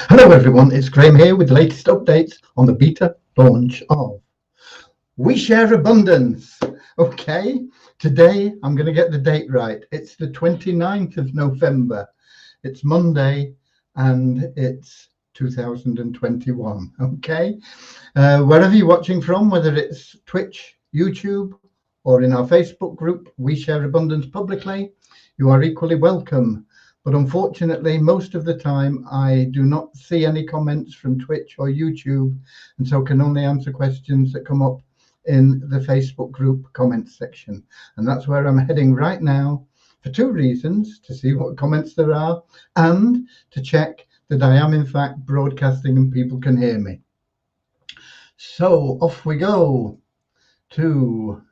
Hello everyone, it's Graham here with the latest updates on the beta launch of We Share Abundance. Okay, today I'm going to get the date right. It's the 29th of November. It's Monday and it's 2021. Okay, wherever you're watching from, whether it's Twitch, YouTube, or in our Facebook group, We Share Abundance Publicly, you are equally welcome. But unfortunately, most of the time, I do not see any comments from Twitch or YouTube, and so can only answer questions that come up in the Facebook group comments section. And that's where I'm heading right now for two reasons: to see what comments there are and to check that I am in fact broadcasting and people can hear me. So off we go to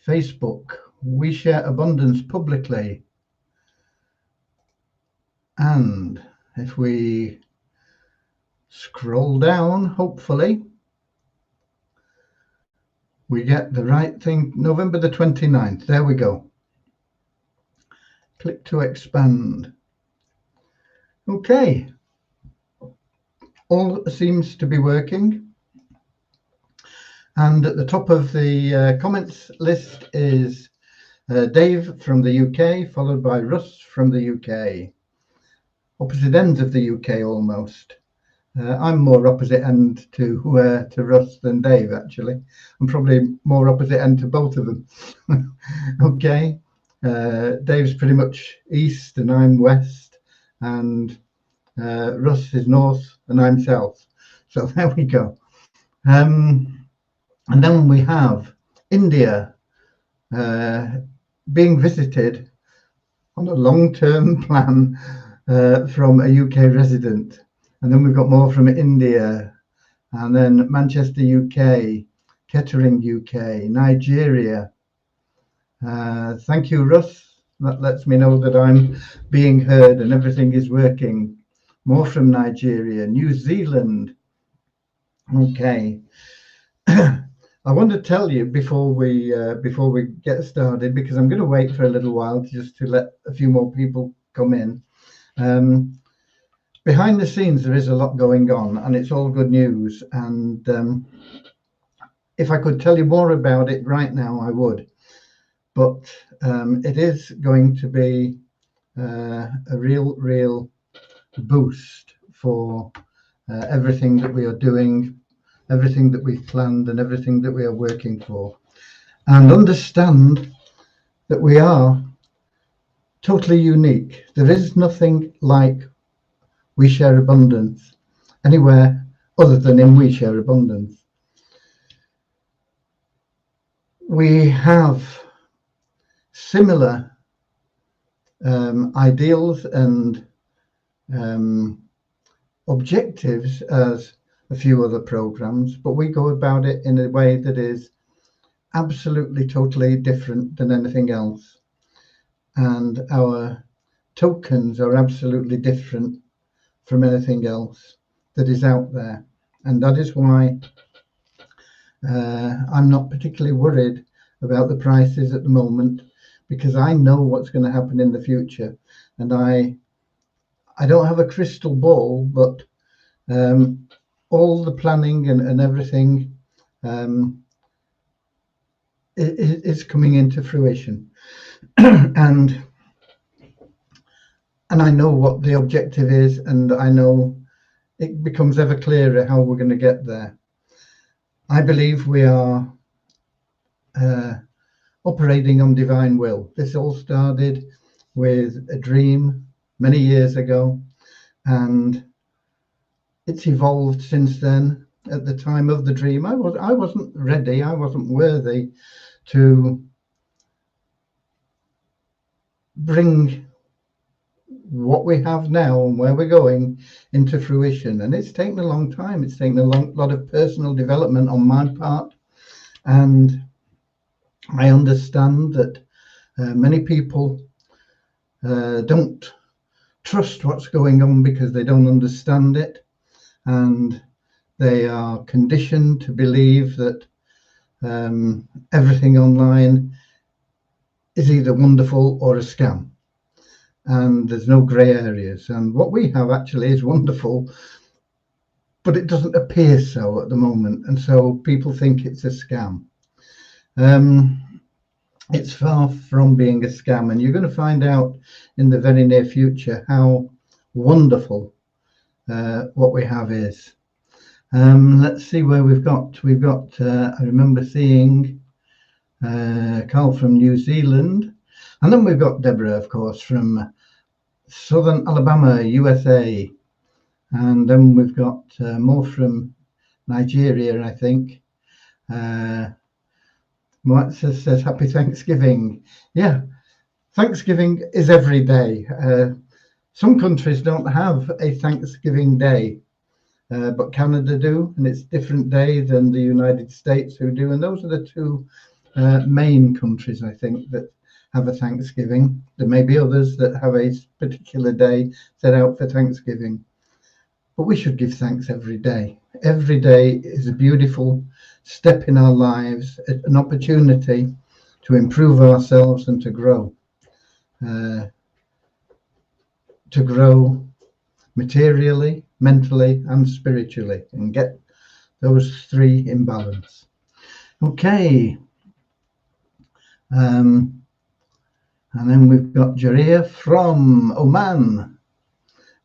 Facebook. We Share Abundance Publicly. And if we scroll down, hopefully, we get the right thing. November the 29th. There we go. Click to expand. Okay. All seems to be working. And at the top of the comments list is Dave from the UK, followed by Russ from the UK. Opposite ends of the UK almost. I'm more opposite end to Russ than Dave, actually. I'm probably more opposite end to both of them. Okay. Dave's pretty much east and I'm west, and Russ is north and I'm south. So there we go. And then we have India being visited on a long-term plan from a UK resident, and then we've got more from India, and then Manchester, UK, Kettering, UK, Nigeria. Thank you, Russ. That lets me know that I'm being heard and everything is working. More from Nigeria, New Zealand. Okay. I want to tell you before we get started, because I'm going to wait for a little while just to let a few more people come in. Behind the scenes, there is a lot going on, and it's all good news. And if I could tell you more about it right now, I would. But it is going to be a real boost for everything that we are doing, everything that we've planned, and everything that we are working for. And understand that we are totally unique. There is nothing like We Share Abundance anywhere other than in We Share Abundance. We have similar ideals and objectives as a few other programs, but we go about it in a way that is absolutely totally different than anything else. And our tokens are absolutely different from anything else that is out there. And that is why I'm not particularly worried about the prices at the moment, because I know what's going to happen in the future. And I don't have a crystal ball, but all the planning and everything is coming into fruition. And I know what the objective is, and I know it becomes ever clearer how we're going to get there. I believe we are operating on divine will. This all started with a dream many years ago, and it's evolved since then. At the time of the dream, I wasn't ready, I wasn't worthy to bring what we have now and where we're going into fruition. And it's taken a long time. It's taken a lot of personal development on my part, and I understand that many people don't trust what's going on because they don't understand it, and they are conditioned to believe that everything online is either wonderful or a scam. and there's no grey areas. And what we have actually is wonderful, but it doesn't appear so at the moment, and so people think it's a scam. It's far from being a scam, and you're going to find out in the very near future how wonderful what we have is. Let's see where we've got. I remember seeing Carl from New Zealand, and then we've got Deborah, of course, from Southern Alabama, USA, and then we've got more from Nigeria, I think. Moatsa says Happy Thanksgiving. Yeah, Thanksgiving is every day. Some countries don't have a Thanksgiving Day, but Canada do, and it's a different day than the United States who do. And those are the two main countries, I think, that have a Thanksgiving. There may be others that have a particular day set out for Thanksgiving, but we should give thanks every day. Every day is a beautiful step in our lives, an opportunity to improve ourselves and to grow materially, mentally, and spiritually, and get those three in balance. Okay. And then we've got Jaria from Oman.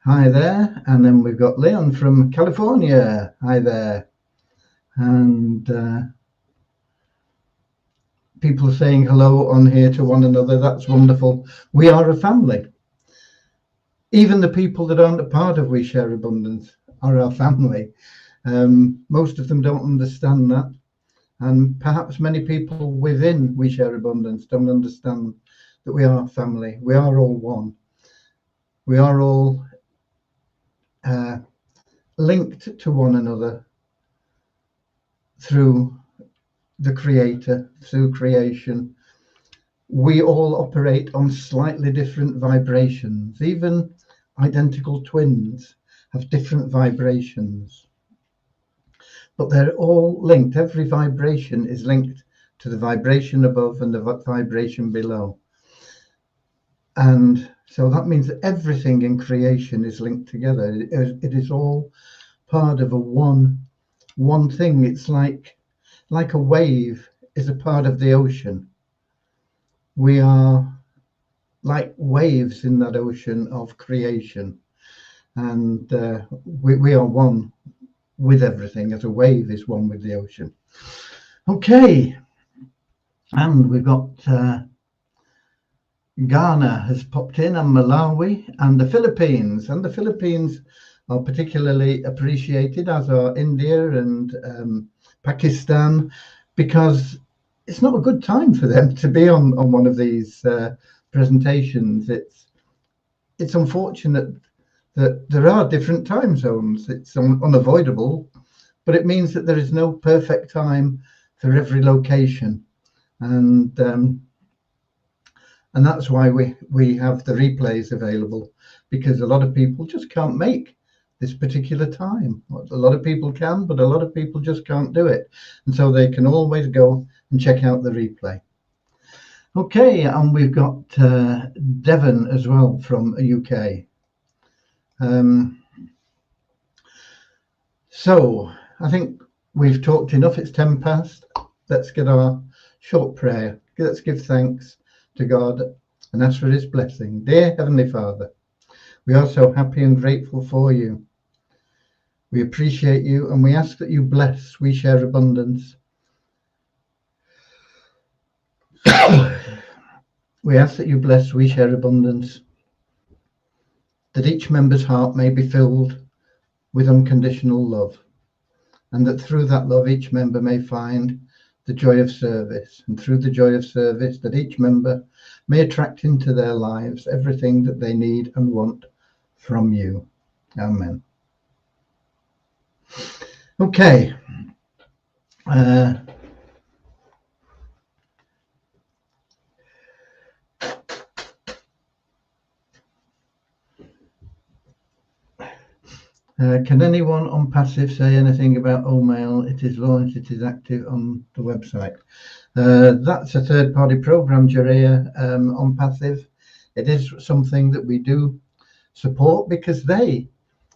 Hi there. And then we've got Leon from California. Hi there. And people saying hello on here to one another. That's wonderful. We are a family. Even the people that aren't a part of We Share Abundance are our family. Most of them don't understand that. And perhaps many people within We Share Abundance don't understand that we are family. We are all one. We are all linked to one another through the Creator, through creation. We all operate on slightly different vibrations. Even identical twins have different vibrations, but they're all linked. Every vibration is linked to the vibration above and the vibration below. And so that means that everything in creation is linked together. It is all part of a one thing. It's like a wave is a part of the ocean. We are like waves in that ocean of creation, and we are one with everything, as a wave is one with the ocean. Okay, and we've got Ghana has popped in, and Malawi, and the Philippines. And the Philippines are particularly appreciated, as are India and Pakistan, because it's not a good time for them to be on one of these presentations. It's unfortunate that there are different time zones. It's unavoidable, but it means that there is no perfect time for every location, and that's why we have the replays available, because a lot of people just can't make this particular time. A lot of people can, but a lot of people just can't do it, and so they can always go and check out the replay. Okay, and we've got Devon as well from UK. So I think we've talked enough. It's 10 past. Let's get our short prayer. Let's give thanks to God and ask for his blessing. Dear Heavenly Father, we are so happy and grateful for you. We appreciate you, and we ask that you bless We Share Abundance. We ask that you bless We Share Abundance, that each member's heart may be filled with unconditional love, and that through that love each member may find the joy of service, and through the joy of service that each member may attract into their lives everything that they need and want from you. Amen. Okay. Can anyone on Passive say anything about Omail? It is launched, it is active on the website. That's a third-party program, Jaria, on Passive. It is something that we do support because they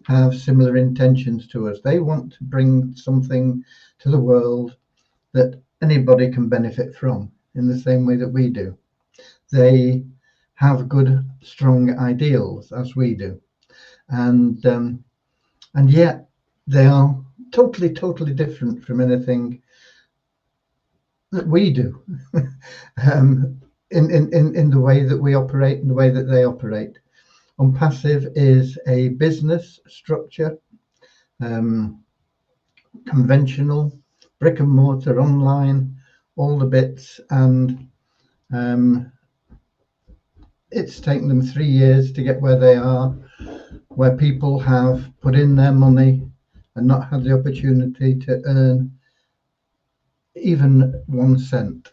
have similar intentions to us. They want to bring something to the world that anybody can benefit from in the same way that we do. They have good, strong ideals as we do, and yet they are totally different from anything that we do. In the way that we operate and the way that they operate. Unpassive is a business structure, conventional, brick and mortar, online, all the bits, and it's taken them 3 years to get where they are, where people have put in their money and not had the opportunity to earn even 1 cent.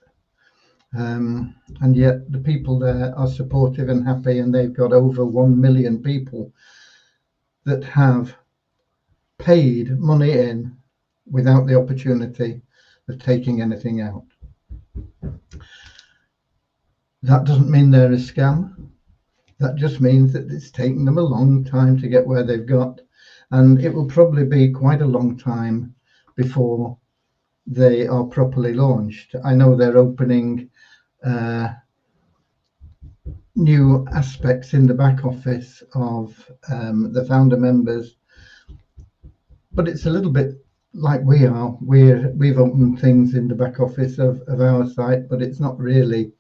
And yet the people there are supportive and happy, and they've got over 1 million people that have paid money in without the opportunity of taking anything out. That doesn't mean they're a scam. That just means that it's taken them a long time to get where they've got, and it will probably be quite a long time before they are properly launched. I know they're opening new aspects in the back office of the founder members, but it's a little bit like we are. We've opened things in the back office of our site, but it's not really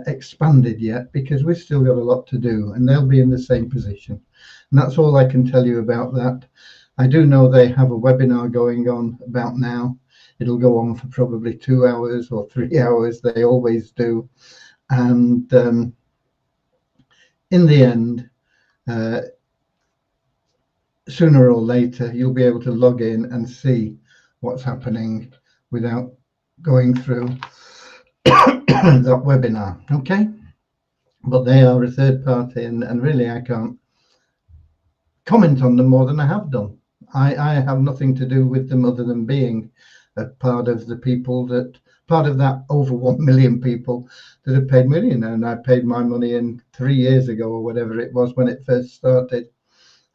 expanded yet because we've still got a lot to do, and they'll be in the same position. And that's all I can tell you about that. I do know they have a webinar going on about now. It'll go on for probably 2 hours or 3 hours. They always do. And in the end, sooner or later, you'll be able to log in and see what's happening without going through that webinar. Okay, but they are a third party, and really I can't comment on them more than I have done. I have nothing to do with them other than being a part of the people part of that over 1 million people that have paid money, and I paid my money in 3 years ago or whatever it was when it first started,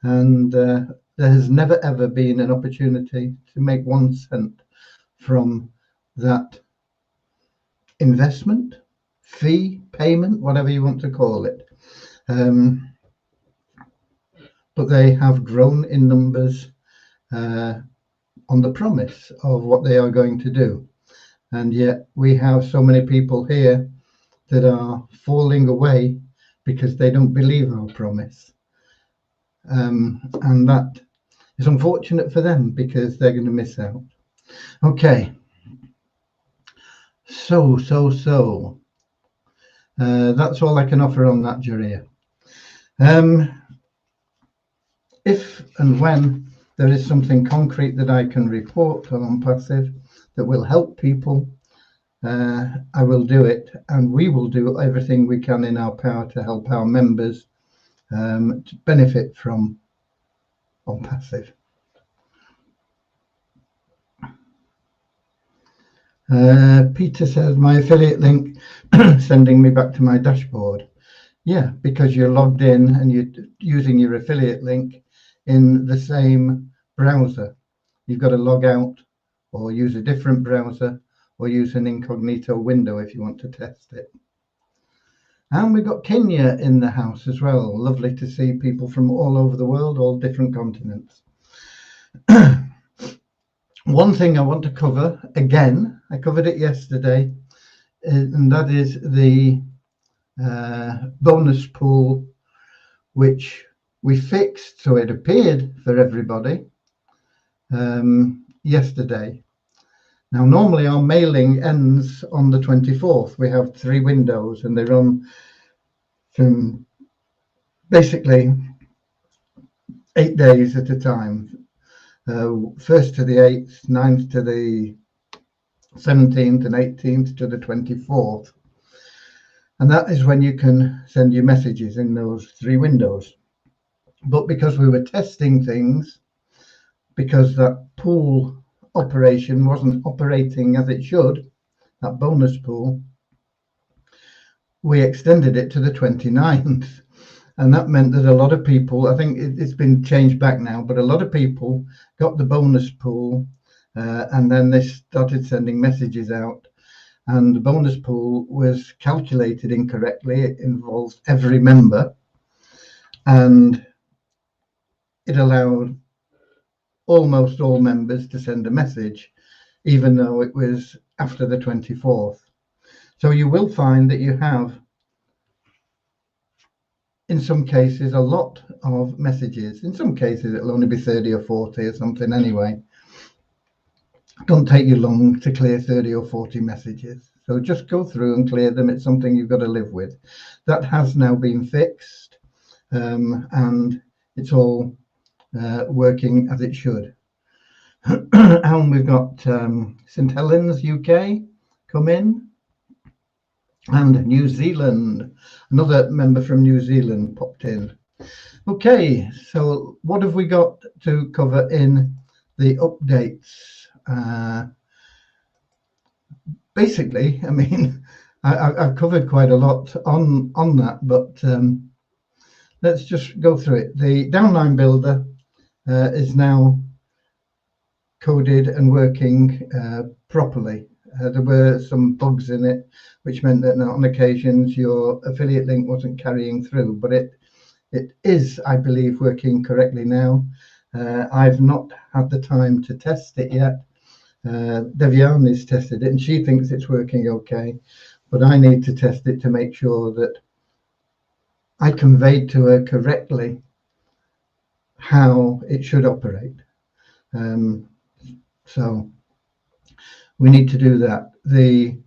and there has never ever been an opportunity to make 1 cent from that investment, fee, payment, whatever you want to call it. But they have grown in numbers on the promise of what they are going to do. And yet we have so many people here that are falling away because they don't believe our promise. And that is unfortunate for them because they're going to miss out. Okay. So that's all I can offer on that, Juria. If and when there is something concrete that I can report on Passive that will help people, I will do it, and we will do everything we can in our power to help our members to benefit from on Passive. Peter says my affiliate link sending me back to my dashboard. Yeah, because you're logged in and you're using your affiliate link in the same browser. You've got to log out or use a different browser or use an incognito window if you want to test it. And we've got Kenya in the house as well. Lovely to see people from all over the world, all different continents. One thing I want to cover again, I covered it yesterday, and that is the bonus pool, which we fixed so it appeared for everybody yesterday. Now, normally our mailing ends on the 24th. We have 3 windows and they run from basically 8 days at a time. 1st to the 8th, 9th to the 17th, and 18th to the 24th. And that is when you can send your messages in those 3 windows. But because we were testing things, because that pool operation wasn't operating as it should, that bonus pool, we extended it to the 29th. And that meant that a lot of people, I think it's been changed back now, but a lot of people got the bonus pool and then they started sending messages out. And the bonus pool was calculated incorrectly. It involves every member, and it allowed almost all members to send a message, even though it was after the 24th. So you will find that you have, in some cases, a lot of messages. In some cases, it'll only be 30 or 40 or something anyway. It don't take you long to clear 30 or 40 messages. So just go through and clear them. It's something you've got to live with. That has now been fixed, and it's all working as it should. And we've got St Helens, UK, come in, and New Zealand. Another member from New Zealand popped in. Okay, so what have we got to cover in the updates? Basically, I mean, I've covered quite a lot on that, but let's just go through it. The downline builder is now coded and working properly. There were some bugs in it, which meant that on occasions your affiliate link wasn't carrying through, but it is, I believe, working correctly now. I've not had the time to test it yet. Deviani's tested it and she thinks it's working okay, but I need to test it to make sure that I conveyed to her correctly how it should operate. So we need to do that. The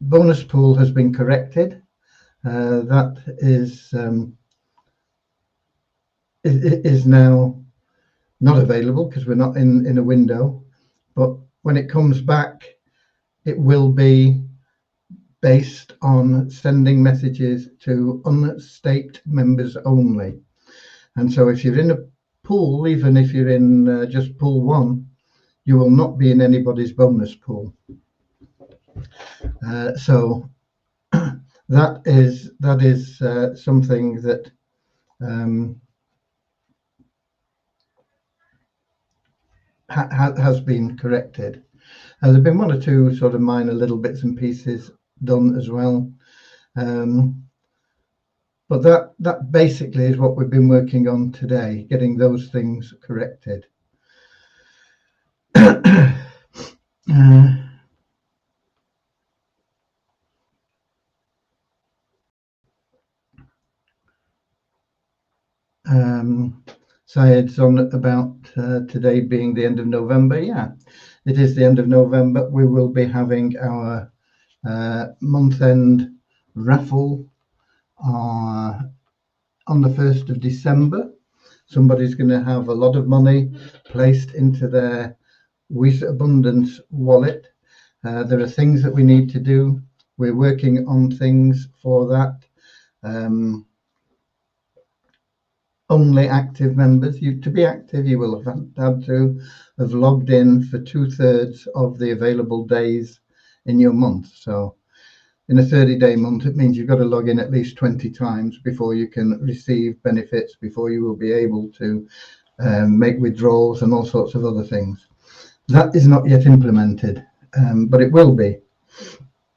bonus pool has been corrected. That is now not available because we're not in a window. But when it comes back, it will be based on sending messages to unstaked members only. And so if you're in a pool, even if you're in just pool 1, you will not be in anybody's bonus pool. So that is something that has been corrected. There have been one or two sort of minor little bits and pieces done as well. But that basically is what we've been working on today, getting those things corrected. Syed's on about today being the end of November. Yeah, it is the end of November. We will be having our month-end raffle on the 1st of December. Somebody's going to have a lot of money placed into their With Abundance wallet. There are things that we need to do. We're working on things for that. Only active members. To be active, you will have had to have logged in for 2/3 of the available days in your month. So in a 30-day month, it means you've got to log in at least 20 times before you can receive benefits, before you will be able to make withdrawals and all sorts of other things. That is not yet implemented, but it will be.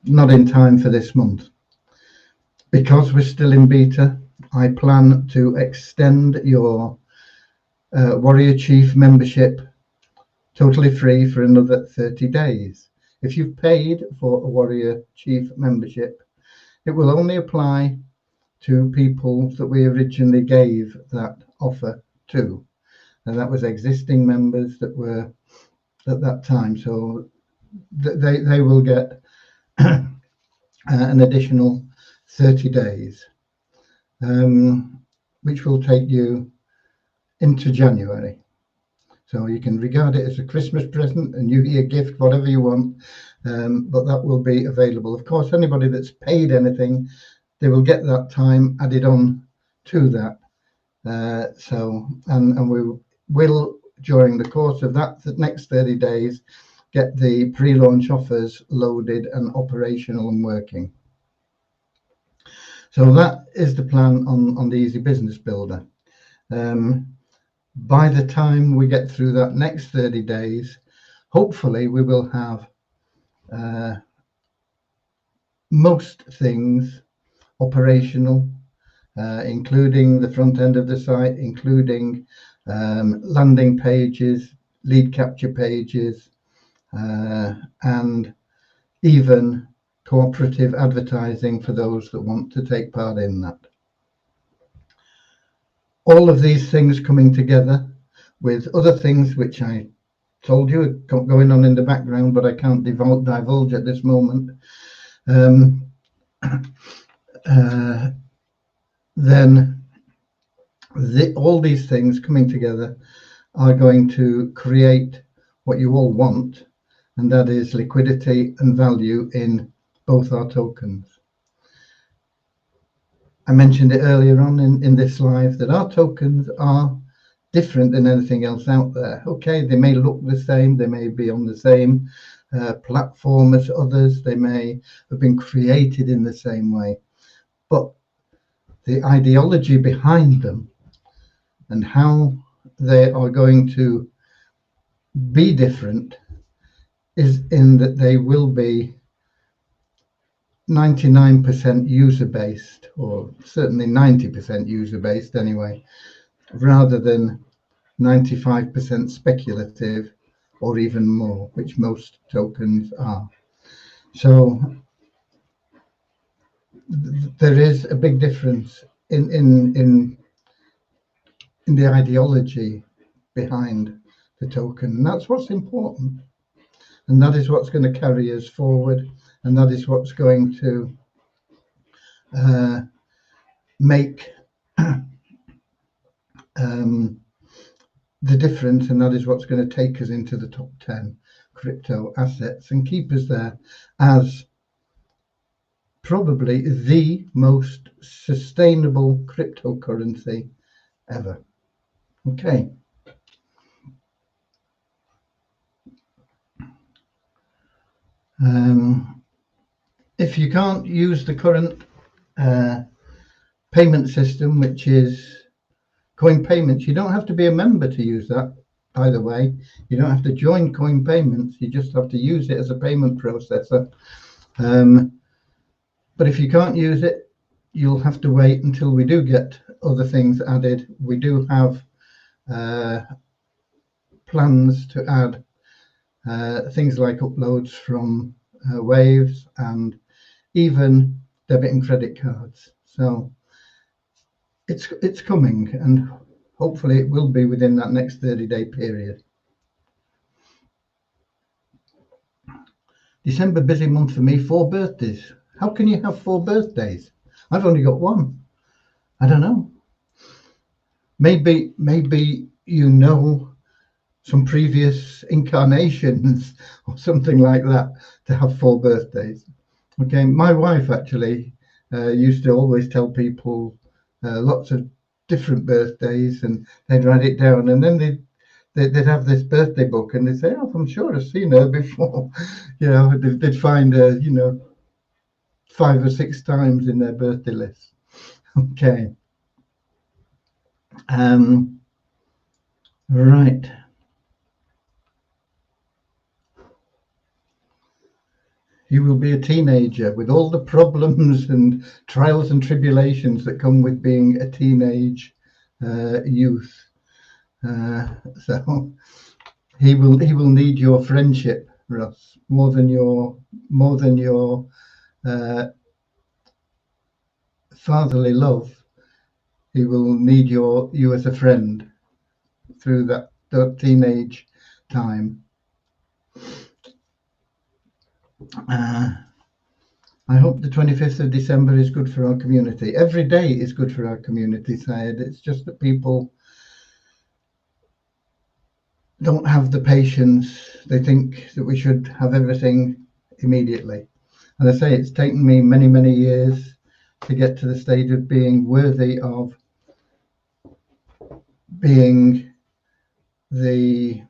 Not in time for this month. Because we're still in beta, I plan to extend your Warrior Chief membership totally free for another 30 days. If you've paid for a Warrior Chief membership, it will only apply to people that we originally gave that offer to. And that was existing members that were at that time. So they will get an additional 30 days. Which will take you into January. So you can regard it as a Christmas present, a New Year gift, whatever you want, but that will be available. Of course, anybody that's paid anything, they will get that time added on to that. And we will, during the course of that the next 30 days, get the pre-launch offers loaded and operational and working. So that is the plan on the Easy Business Builder. By the time we get through that next 30 days, hopefully we will have most things operational, including the front end of the site, including landing pages, lead capture pages, and even cooperative advertising for those that want to take part in that. All of these things coming together with other things which I told you are going on in the background, but I can't divulge at this moment. Then all these things coming together are going to create what you all want, and that is liquidity and value in both our tokens. I mentioned it earlier on in this live that our tokens are different than anything else out there. Okay, they may look the same, they may be on the same platform as others, they may have been created in the same way, but the ideology behind them and how they are going to be different is in that they will be 99% user-based, or certainly 90% user-based anyway, rather than 95% speculative or even more, which most tokens are. So there is a big difference in the ideology behind the token, and that's what's important, and that is what's going to carry us forward, and that is what's going to make the difference, and that is what's going to take us into the top 10 crypto assets and keep us there as probably the most sustainable cryptocurrency ever. Okay. If you can't use the current payment system, which is Coin Payments, you don't have to be a member to use that, by the way. You don't have to join Coin Payments, you just have to use it as a payment processor. But if you can't use it, you'll have to wait until we do get other things added. We do have plans to add things like uploads from Waves and even debit and credit cards. So it's coming, and hopefully it will be within that next 30-day period. December, busy month for me, 4 birthdays. How can you have 4 birthdays? I've only got 1. I don't know. Maybe you know some previous incarnations or something like that to have 4 birthdays. Okay, my wife actually used to always tell people lots of different birthdays, and they'd write it down, and then they'd have this birthday book, and they'd say, "Oh, I'm sure I've seen her before." You know, they'd find her, 5 or 6 times in their birthday list. Okay. Right. You will be a teenager with all the problems and trials and tribulations that come with being a teenage youth. So he will need your friendship, Russ, more than your fatherly love. He will need you as a friend through that teenage time. I hope the 25th of December is good for our community. Every day is good for our community, Syed. It's just that people don't have the patience. They think that we should have everything immediately. And I say it's taken me many, many years to get to the stage of being worthy of being the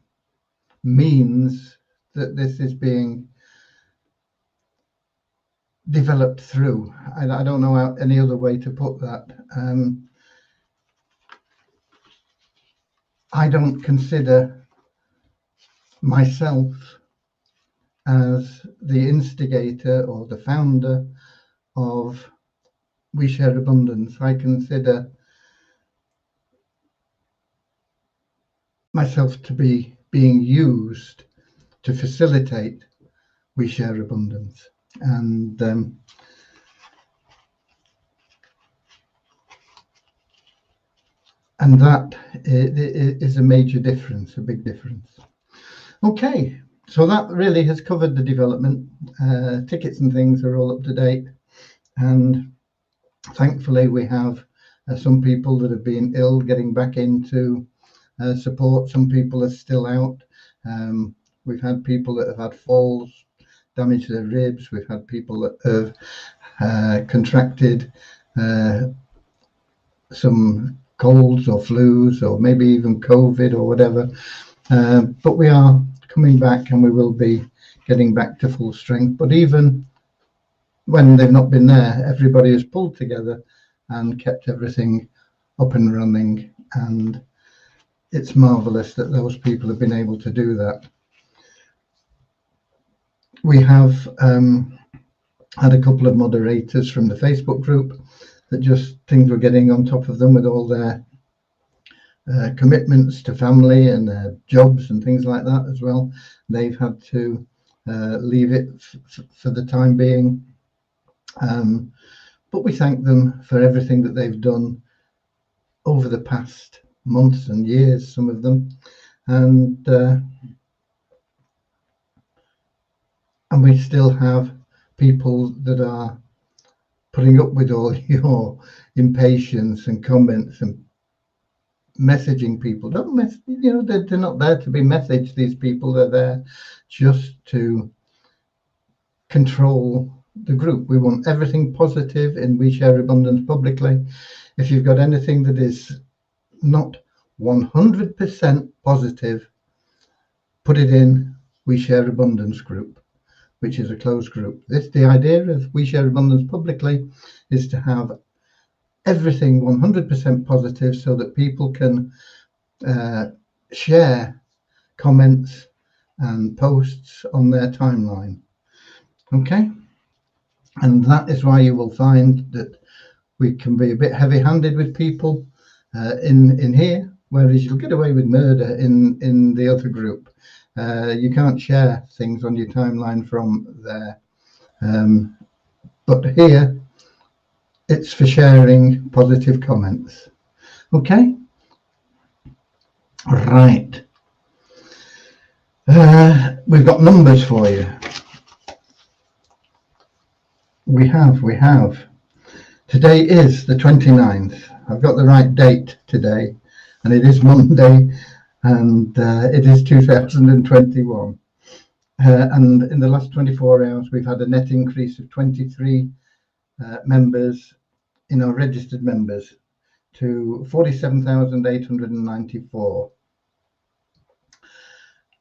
means that this is being developed through. I don't know any other way to put that. I don't consider myself as the instigator or the founder of We Share Abundance. I consider myself to be being used to facilitate We Share Abundance. And that is a major difference, a big difference. Okay, so that really has covered the development. Tickets and things are all up to date, and thankfully we have some people that have been ill getting back into support. Some people are still out. We've had people that have had falls, damaged their ribs. We've had people that have contracted some colds or flus or maybe even COVID or whatever. But we are coming back, and we will be getting back to full strength. But even when they've not been there, everybody has pulled together and kept everything up and running. And it's marvelous that those people have been able to do that. We have had a couple of moderators from the Facebook group that just things were getting on top of them with all their commitments to family and their jobs and things like that as well. They've had to leave it for the time being. But we thank them for everything that they've done over the past months and years, some of them. And we still have people that are putting up with all your impatience and comments and messaging people. Don't mess, they're not there to be messaged. These people are there just to control the group. We want everything positive in We Share Abundance publicly. If you've got anything that is not 100% positive, put it in We Share Abundance group, which is a closed group. The idea of We Share Abundance publicly is to have everything 100% positive so that people can share comments and posts on their timeline. Okay, and that is why you will find that we can be a bit heavy-handed with people in here, whereas you'll get away with murder in the other group. You can't share things on your timeline from there, but here it's for sharing positive comments. Okay, right. We've got numbers for you. We have. Today is the 29th. I've got the right date today, and it is Monday, and it is 2021. And in the last 24 hours, we've had a net increase of 23 members in our registered members to 47,894.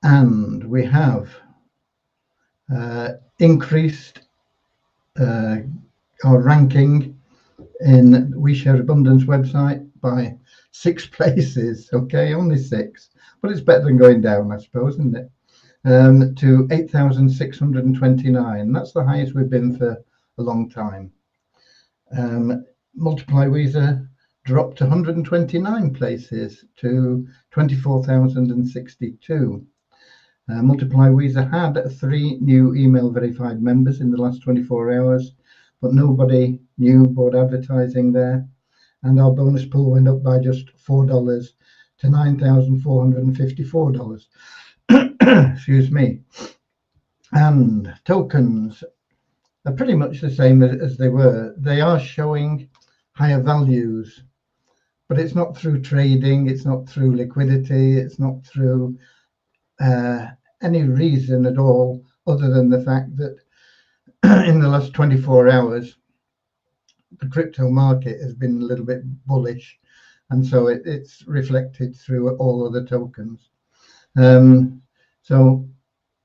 And we have increased our ranking in We Share Abundance website by 6 places. Okay, only 6, but it's better than going down, I suppose, isn't it? To 8,629. That's the highest we've been for a long time. Multiply Weezer dropped 129 places to 24,062. Multiply Weezer had 3 new email verified members in the last 24 hours, but nobody new bought advertising there. And our bonus pool went up by just $4 to $9,454. Excuse me. And tokens are pretty much the same as they were. They are showing higher values, but it's not through trading, it's not through liquidity, it's not through any reason at all other than the fact that in the last 24 hours the crypto market has been a little bit bullish, and so it's reflected through all other tokens. So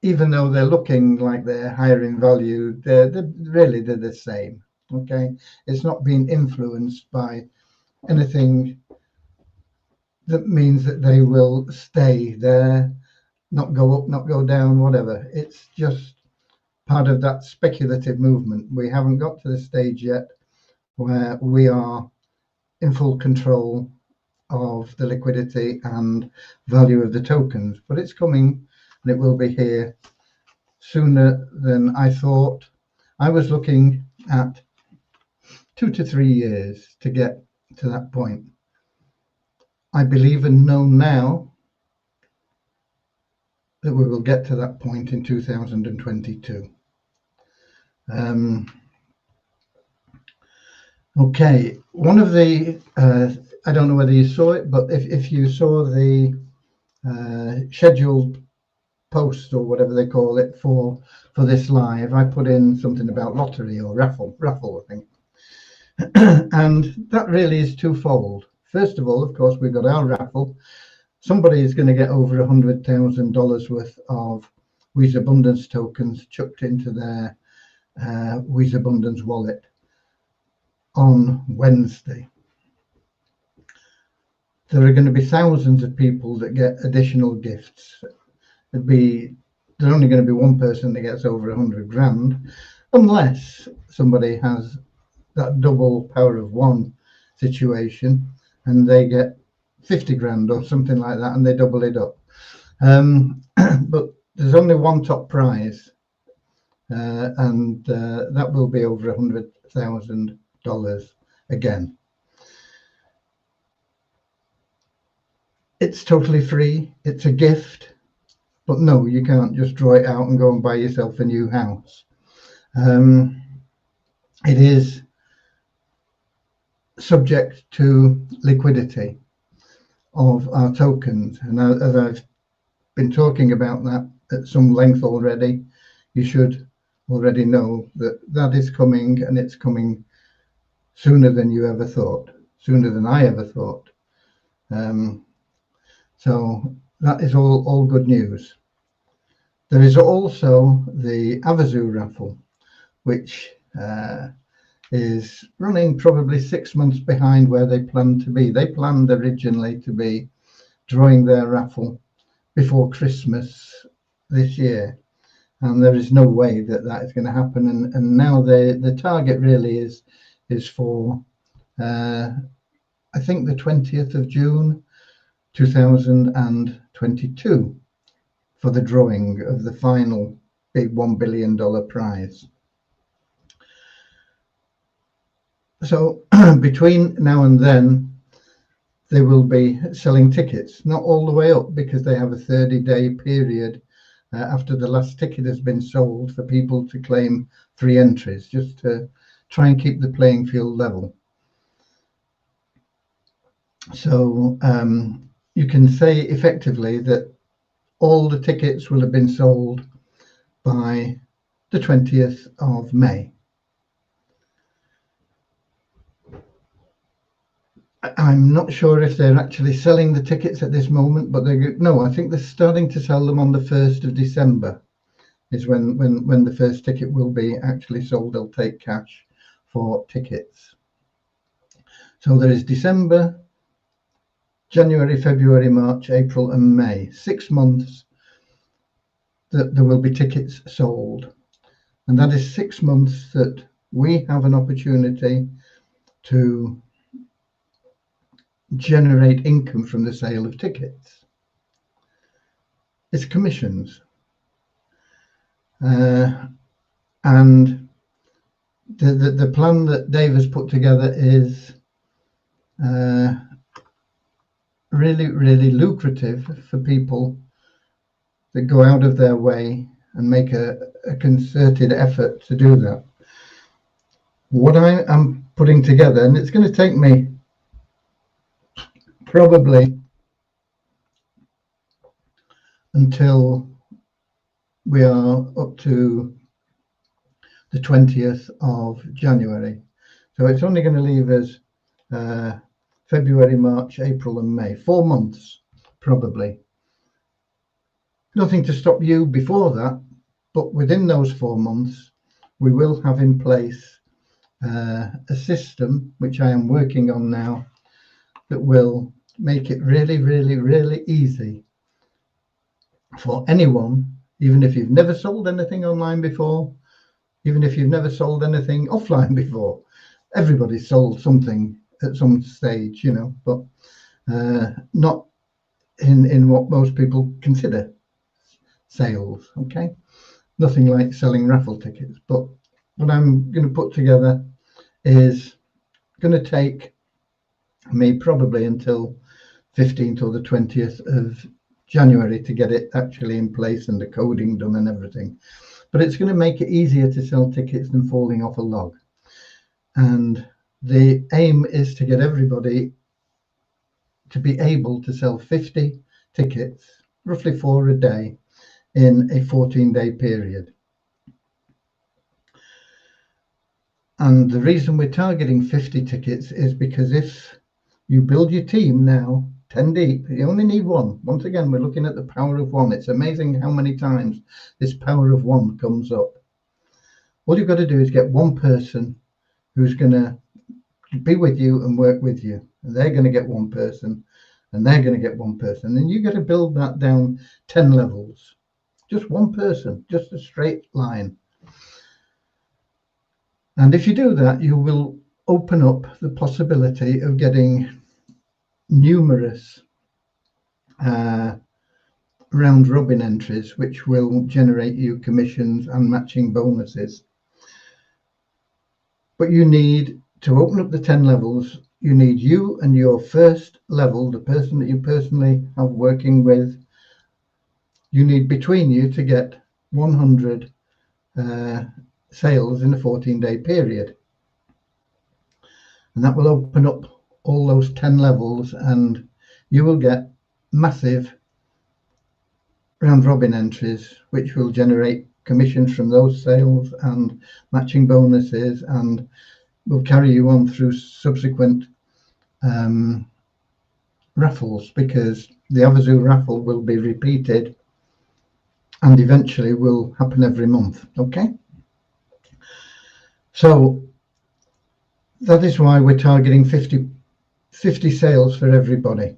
even though they're looking like they're higher in value, they're the same. Okay, it's not being influenced by anything that means that they will stay there, not go up, not go down, whatever. It's just part of that speculative movement. We haven't got to the stage yet where we are in full control of the liquidity and value of the tokens, but it's coming and it will be here sooner than I thought. I was looking at 2 to 3 years to get to that point. I believe and know now that we will get to that point in 2022. Okay, one of the, I don't know whether you saw it, but if you saw the scheduled post or whatever they call it for this live, I put in something about lottery or raffle, I think. And that really is twofold. First of all, of course, we've got our raffle. Somebody is going to get over $100,000 worth of Weez Abundance tokens chucked into their Weez Abundance wallet on Wednesday. There are going to be thousands of people that get additional gifts. There's only going to be one person that gets over 100 grand, unless somebody has that double power of one situation and they get 50 grand or something like that and they double it up. But there's only one top prize, and that will be over $100,000 again. It's totally free. It's a gift, but no, you can't just draw it out and go and buy yourself a new house. It is subject to liquidity of our tokens, and as I've been talking about that at some length already, you should already know that that is coming, and it's coming sooner than you ever thought, sooner than I ever thought. So that is all good news. There is also the Avazu raffle, which is running probably 6 months behind where they planned to be. They planned originally to be drawing their raffle before Christmas this year, and there is no way that is going to happen. And now the target really is for I think the 20th of June 2022 for the drawing of the final big $1 billion prize. So between now and then, they will be selling tickets, not all the way up, because they have a 30-day period after the last ticket has been sold for people to claim free entries, just to try and keep the playing field level. So you can say effectively that all the tickets will have been sold by the 20th of May. I'm not sure if they're actually selling the tickets at this moment, but I think they're starting to sell them on the 1st of December is when the first ticket will be actually sold. They'll take cash for tickets. So there is December, January, February, March, April and May, 6 months that there will be tickets sold. And that is 6 months that we have an opportunity to generate income from the sale of tickets. It's commissions. And the plan that Dave has put together is really lucrative for people that go out of their way and make a concerted effort to do that. What I am putting together, and it's going to take me probably until we are up to the 20th of January. So it's only going to leave us February, March, April and May, 4 months probably. Nothing to stop you before that, but within those 4 months, we will have in place a system which I am working on now that will make it really, really, really easy for anyone, even if you've never sold anything online before, even if you've never sold anything offline before. Everybody's sold something at some stage, but not in what most people consider sales. Okay, nothing like selling raffle tickets. But what I'm going to put together is going to take me probably until 15th or the 20th of January to get it actually in place and the coding done and everything. But it's going to make it easier to sell tickets than falling off a log. And the aim is to get everybody to be able to sell 50 tickets, roughly 4 a day, in a 14-day period. And the reason we're targeting 50 tickets is because if you build your team now 10 deep, you only need one. Once again, we're looking at the power of one. It's amazing how many times this power of one comes up. All you've got to do is get one person who's going to be with you and work with you. And they're going to get one person, and they're going to get one person. And you've got to build that down 10 levels. Just one person, just a straight line. And if you do that, you will open up the possibility of getting numerous round robin entries, which will generate you commissions and matching bonuses. But you need to open up the 10 levels. You need you and your first level, the person that you personally have working with, you need between you to get 100 sales in a 14-day period. And that will open up all those 10 levels, and you will get massive round robin entries, which will generate commissions from those sales and matching bonuses, and will carry you on through subsequent raffles, because the Avazoo raffle will be repeated and eventually will happen every month. Okay, so that is why we're targeting 50 sales for everybody.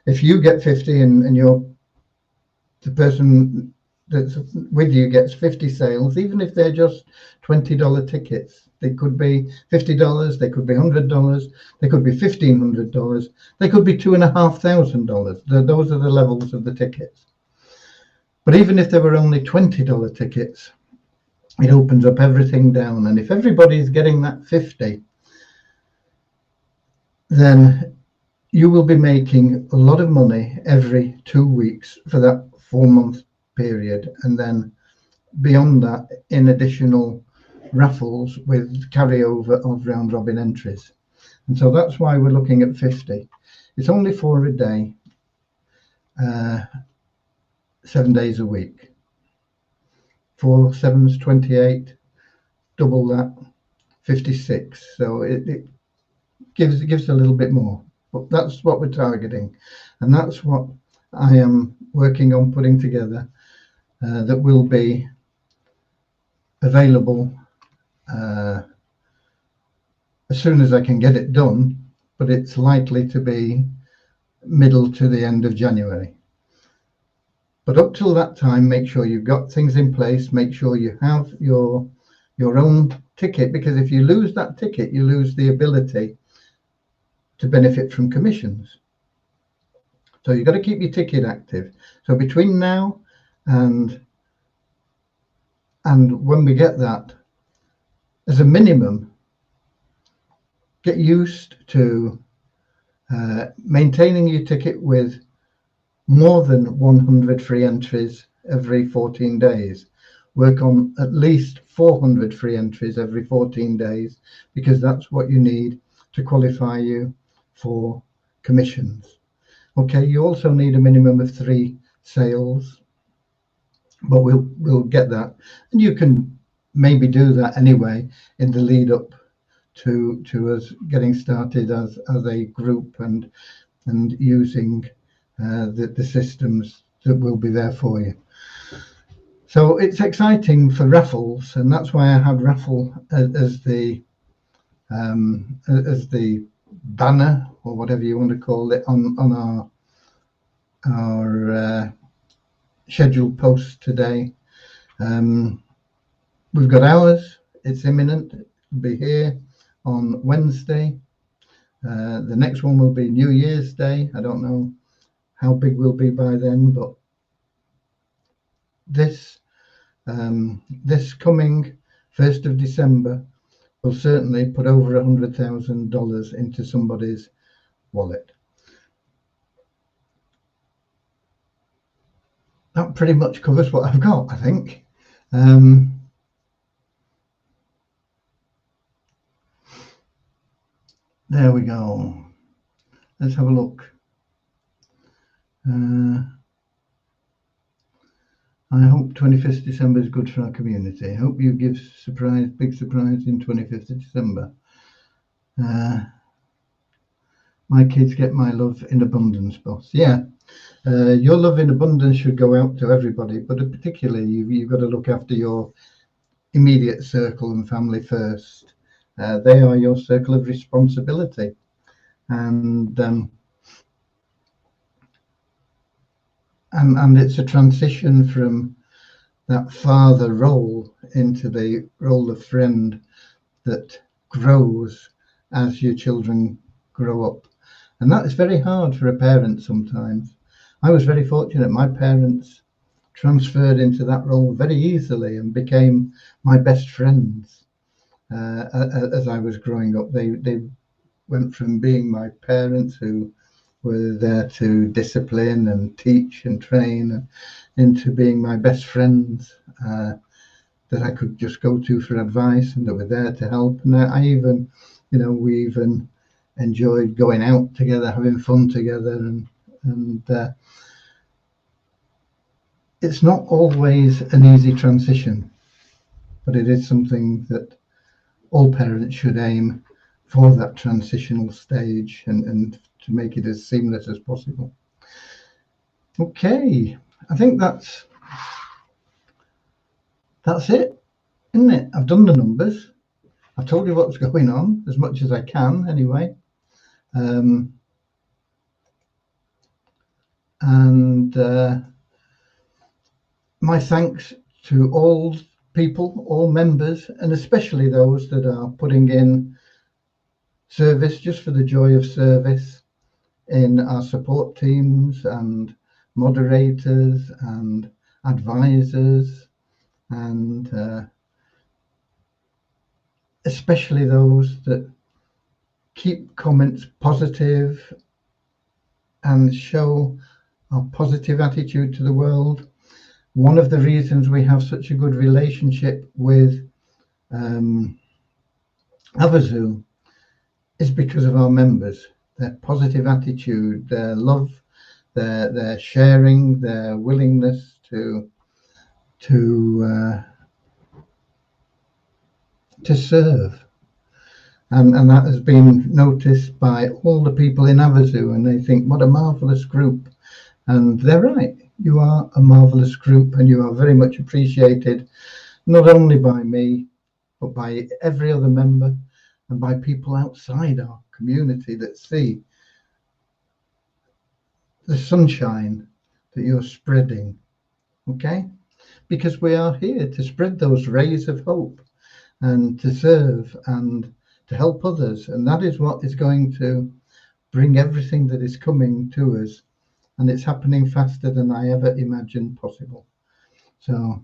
If you get 50 and the person that's with you gets 50 sales, even if they're just $20 tickets, they could be $50, they could be $100, they could be $1,500, they could be $2,500. Those are the levels of the tickets. But even if they were only $20 tickets, it opens up everything down. And if everybody's getting that 50, then you will be making a lot of money every 2 weeks for that 4-month period. And then beyond that, in additional raffles with carryover of round robin entries. And so that's why we're looking at 50. It's only 4 a day, 7 days a week. 4 7s, 28, double that, 56. So it gives a little bit more. But that's what we're targeting, and that's what I am working on putting together, that will be available as soon as I can get it done, but it's likely to be middle to the end of January. But up till that time, make sure you've got things in place, make sure you have your own ticket, because if you lose that ticket, you lose the ability to benefit from commissions. So you've got to keep your ticket active. So between now and when we get that, as a minimum, get used to maintaining your ticket with more than 100 free entries every 14 days. Work on at least 400 free entries every 14 days, because that's what you need to qualify you for commissions. Okay, you also need a minimum of 3 sales, but we'll get that, and you can maybe do that anyway in the lead up to us getting started as a group and using the systems that will be there for you. So it's exciting for raffles, and that's why I had Raffle as the banner, or whatever you want to call it, on our scheduled post today. We've got ours. It's imminent. It'll be here on Wednesday. The next one will be New Year's Day. I don't know how big we'll be by then, but this coming 1st of December will certainly put over $100,000 into somebody's wallet. That pretty much covers what I've got, I think. There we go. Let's have a look. I hope 25th December is good for our community. I hope you give big surprise in 25th of December. My kids get my love in abundance, boss. Yeah, your love in abundance should go out to everybody, but particularly you've got to look after your immediate circle and family first. They are your circle of responsibility, and it's a transition from that father role into the role of friend that grows as your children grow up. And that is very hard for a parent sometimes. I was very fortunate. My parents transferred into that role very easily and became my best friends as I was growing up. They went from being my parents, who were there to discipline and teach and train, into being my best friends that I could just go to for advice, and that were there to help. And I even, we even enjoyed going out together, having fun together, and it's not always an easy transition, but it is something that all parents should aim for, that transitional stage, and to make it as seamless as possible. Okay, I think that's it, isn't it? I've done the numbers. I've told you what's going on as much as I can, anyway. My thanks to all people, all members, and especially those that are putting in service just for the joy of service in our support teams and moderators and advisors, and especially those that keep comments positive and show a positive attitude to the world. One of the reasons we have such a good relationship with Avazu is because of our members, their positive attitude, their love, their sharing, their willingness to serve. And that has been noticed by all the people in Avazu, and they think, what a marvelous group. And they're right. You are a marvelous group, and you are very much appreciated, not only by me, but by every other member and by people outside our community that see the sunshine that you're spreading. Okay? Because we are here to spread those rays of hope and to serve and to help others. And that is what is going to bring everything that is coming to us. And it's happening faster than I ever imagined possible. So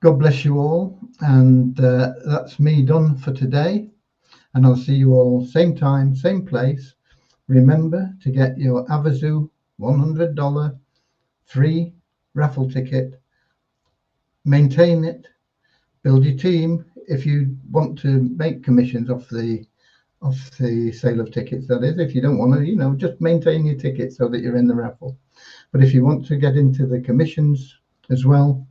God bless you all. And that's me done for today. And I'll see you all same time, same place. Remember to get your Avazu $100 free raffle ticket. Maintain it. Build your team. If you want to make commissions off the sale of tickets, that is. If you don't want to, just maintain your ticket so that you're in the raffle. But if you want to get into the commissions as well,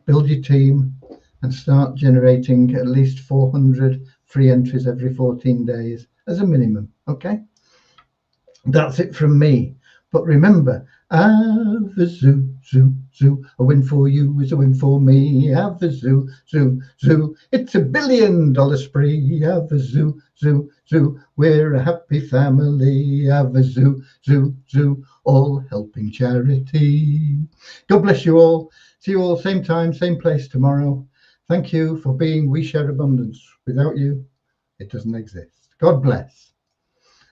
build your team and start generating at least 400 free entries every 14 days as a minimum. Okay, that's it from me. But remember, have a zoo, zoo, zoo. A win for you is a win for me. Have a zoo, zoo, zoo. It's $1 billion spree. Have a zoo, zoo, zoo. We're a happy family. Have a zoo, zoo, zoo. All helping charity. God bless you all. See you all same time, same place tomorrow. Thank you for being We Share Abundance. Without you, it doesn't exist. God bless.